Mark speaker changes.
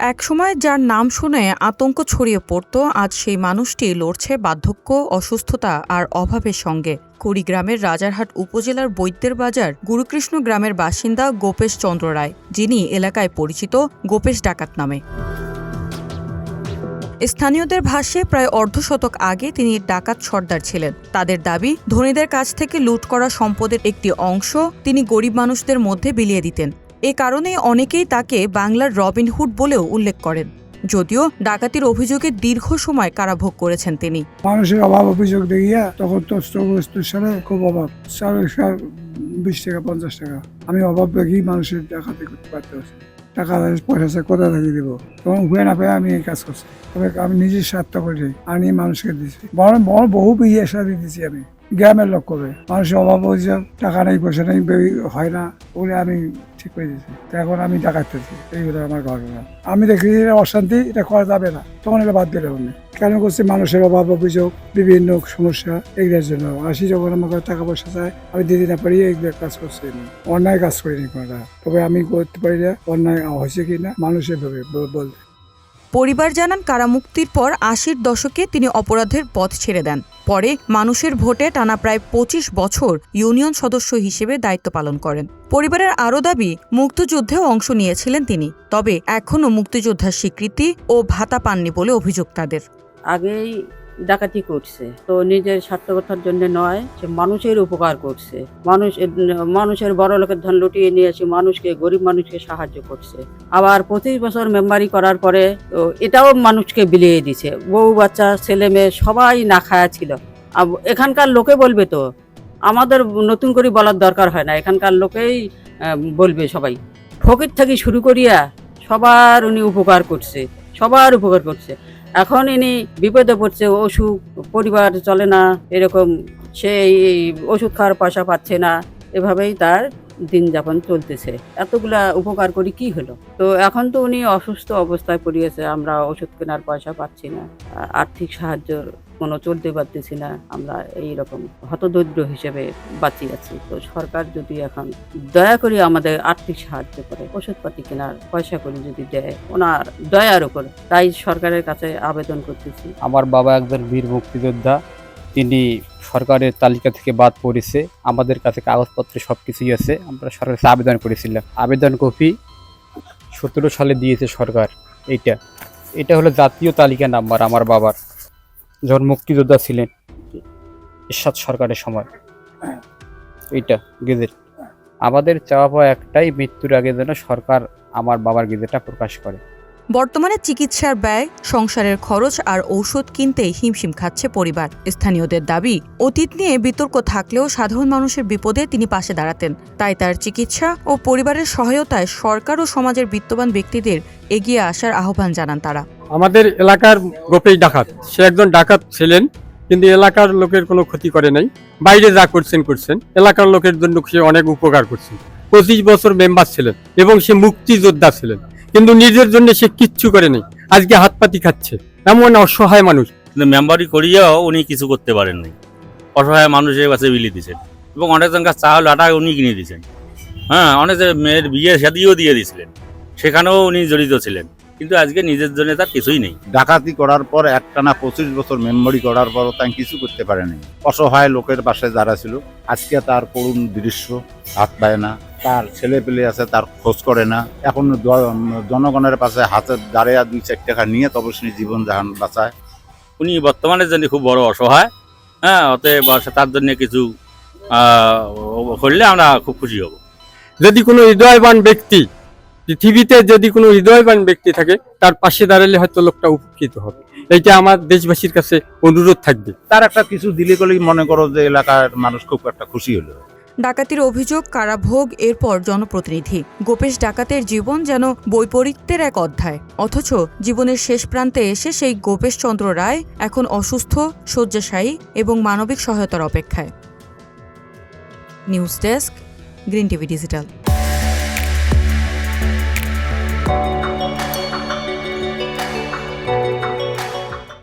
Speaker 1: একসময় যার নাম শুনে আতঙ্ক ছড়িয়ে পড়ত, আজ সেই মানুষটি লড়ছে বার্ধক্য, অসুস্থতা আর অভাবের সঙ্গে। কুড়িগ্রামের রাজারহাট উপজেলার বৈদ্যের বাজার গুরুকৃষ্ণ গ্রামের বাসিন্দা গোপেশ চন্দ্র রায়, যিনি এলাকায় পরিচিত গোপেশ ডাকাত নামে। স্থানীয়দের ভাষ্যে প্রায় অর্ধশতক আগে তিনি ডাকাত সর্দার ছিলেন। তাদের দাবি, ধনীদের কাছ থেকে লুট করা সম্পদের একটি অংশ তিনি গরিব মানুষদের মধ্যে বিলিয়ে দিতেন। এ কারণেই অনেকেই তাকে বাংলার রবিনহুড বলেও উল্লেখ করেন। যদিও ডাকাতির অভিযোগে দীর্ঘ সময় কারাভোগ করেছেন তিনি।
Speaker 2: মানুষের অভাব অভিযোগ দেখিয়া তখন তো সালে খুব অভাব, 20 টাকা 50 টাকা আমি অভাব দেখি মানুষের ডাকাতি করতে পারতে পারছি। টাকা পয়সা কোথা থেকে দিব, তখন উপায় না পেয়ে আমি এই কাজ করছি। তবে আমি নিজের স্বার্থ করে আনি মানুষকে দিচ্ছি, বহু বিয়ে সাথে দিচ্ছি। আমি গ্রামের লোক করবে মানুষের অভাব অভিযোগ, টাকা নেই পয়সা নেই হয় না বলে আমি ঠিক করে দিচ্ছি। এখন আমি ডাকাতেছি, এইগুলো আমার ঘটনা। আমি দেখি অশান্তি, এটা করা যাবে না, তখন এটা বাদ দিলে হবে। কেন করছি? মানুষের অভাব অভিযোগ, বিভিন্ন সমস্যা, এগুলোর জন্য আসি। যখন আমাকে টাকা পয়সা চায় আমি দিতে না পারি, এগুলো কাজ করছি। অন্যায় কাজ করিনি কোনটা, তবে আমি করতে পারি না অন্যায় হয়েছে কিনা মানুষের বলতে।
Speaker 1: পরিবার জানান, কারামুক্তির পর 80-র দশকে তিনি অপরাধের পথ ছেড়ে দেন। পরে মানুষের ভোটে টানা প্রায় 25 বছর ইউনিয়ন সদস্য হিসেবে দায়িত্ব পালন করেন। পরিবারের আরও দাবি, মুক্তিযুদ্ধেও অংশ নিয়েছিলেন তিনি, তবে এখনও মুক্তিযোদ্ধার স্বীকৃতি ও ভাতা পাননি বলে অভিযোগ তাদের।
Speaker 3: আগেই ডাকাতি করছে, তো নিজের সার্থকতার জন্য নয়, সে মানুষের উপকার করছে। মানুষের বড় লোকের ধন লুটিয়ে নিয়েছে, গরিব মানুষকে সাহায্য করছে। আবার 25 বছর মেম্বারি করার পরে এটাও মানুষকে বিলিয়ে দিছে। বউ বাচ্চা ছেলে মেয়ে সবাই না খায়া ছিল। এখানকার লোকে বলবে, তো আমাদের নতুন করে বলার দরকার হয় না, এখানকার লোকেই বলবে। সবাই ফকির থেকে শুরু করিয়া সবার উনি উপকার করছে, সবার উপকার করছে। এখন ইনি বিপদে পড়ছে, অসুখ, পরিবার চলে না, এরকম সেই ওষুধ খাওয়ার পয়সা পাচ্ছে না, এভাবেই তার দিন যাপন চলতেছে। এতগুলা উপকার করি কি হলো? তো এখন তো উনি অসুস্থ অবস্থায় পড়িয়েছে, আমরা ওষুধ কেনার পয়সা পাচ্ছি না, আর্থিক সাহায্য কোনো চলতে পারতেছি না, আমরা এইরকম হতদরিদ্র হিসেবে বাঁচিয়ে আছি। তো সরকার যদি এখন দয়া করে আমাদের আর্থিক সাহায্য করে, ওষুধপাতি কেনার পয়সা করে যদি দেয়, ওনার দয়ার উপর, তাই সরকারের কাছে আবেদন করতেছি।
Speaker 4: আমার বাবা একজন বীর মুক্তিযোদ্ধা, তিনি সরকারের তালিকা থেকে বাদ পড়েছে। আমাদের কাছে কাগজপত্র সবকিছুই আছে, আমরা সরকারের কাছে আবেদন করেছিলাম। আবেদন কপি 17 সালে দিয়েছে সরকার। এটা হলো জাতীয় তালিকা নাম্বার আমার বাবার, যখন মুক্তিযোদ্ধা ছিলেন এরশাদ সরকারের সময়। এইটা গেজেট। আমাদের চাওয়া পাওয়া একটাই, মৃত্যুর আগে যেন সরকার আমার বাবার গেজেটটা প্রকাশ করে।
Speaker 1: বর্তমানে চিকিৎসার ব্যয়, সংসারের খরচ আর ঔষধ কিনতে হিমশিম খাচ্ছে পরিবার। স্থানীয়দের দাবি, অতীত নিয়ে বিতর্ক থাকলেও সাধারণ মানুষের বিপদে তিনি পাশে দাঁড়াতেন। তাই তার চিকিৎসা ও পরিবারের সহায়তায় সরকার ও সমাজের বিত্তবান ব্যক্তিদের এগিয়ে আসার আহ্বান জানান তারা।
Speaker 5: আমাদের এলাকার গোপেশ ডাকাত, সে একজন ডাকাত ছিলেন, কিন্তু এলাকার লোকের কোনো ক্ষতি করে নাই। বাইরে যা করছেন, এলাকার লোকের জন্য সে অনেক উপকার করছেন। 25 বছর মেম্বার ছিলেন এবং সে মুক্তিযোদ্ধা ছিলেন, কিন্তু নিজের জন্য সে কিচ্ছু করে নাই। আজকে হাত পাতি খাচ্ছে, এমন অসহায় মানুষ।
Speaker 6: মেম্বারি করিয়াও উনি কিছু করতে পারেননি, অসহায় মানুষের কাছে বিলিয়ে দিয়েছেন এবং অনেকজনকার চাল আটা উনি কিনে দিয়েছেন। হ্যাঁ, অনেক মেয়ের বিয়ে শাদিও দিয়ে দিয়েছিলেন, সেখানেও উনি জড়িত ছিলেন, কিন্তু আজকে নিজের জন্য তার কিছুই নেই।
Speaker 7: ডাকাতি করার পর একটানা 25 বছর মেম্বারি করার পরও তাই কিছু করতে পারেনি। অসহায় লোকের পাশে যারা ছিল, আজকে তার করুণ দৃশ্য, হাত পায় না, তার ছেলে পেলে আছে, তার খোঁজ করে না। এখন জনগণের পাশে হাতে দাঁড়িয়ে 2-4 টাকা নিয়ে তবে সে জীবন জাহান বাঁচায়।
Speaker 6: উনি বর্তমানের জন্য খুব বড় অসহায়। হ্যাঁ, অতএব তার জন্য কিছু করলে আমরা খুব খুশি হব।
Speaker 5: যদি কোনো হৃদয়বান ব্যক্তি পৃথিবীতে থাকে, তার পাশে দাঁড়ালে হয়তো লোকটা উপকৃত হবে। এইটা আমার দেশবাসীর কাছে অনুরোধ থাকবে।
Speaker 7: তার একটা কিছু দিলে গেলেই মনে করো যে এলাকার মানুষ খুব একটা খুশি হলো।
Speaker 1: ডাকাতির অভিযোগ, কারাভোগ, এরপর জনপ্রতিনিধি। গোপেশ ডাকাতের জীবন যেন বৈপরীত্যের এক অধ্যায়, অথচ জীবনের শেষ প্রান্তে এসে সেই গোপেশ চন্দ্র রায় এখন অসুস্থ, শয্যাশায়ী এবং মানবিক সহায়তার অপেক্ষায়। News desk, green TV digital.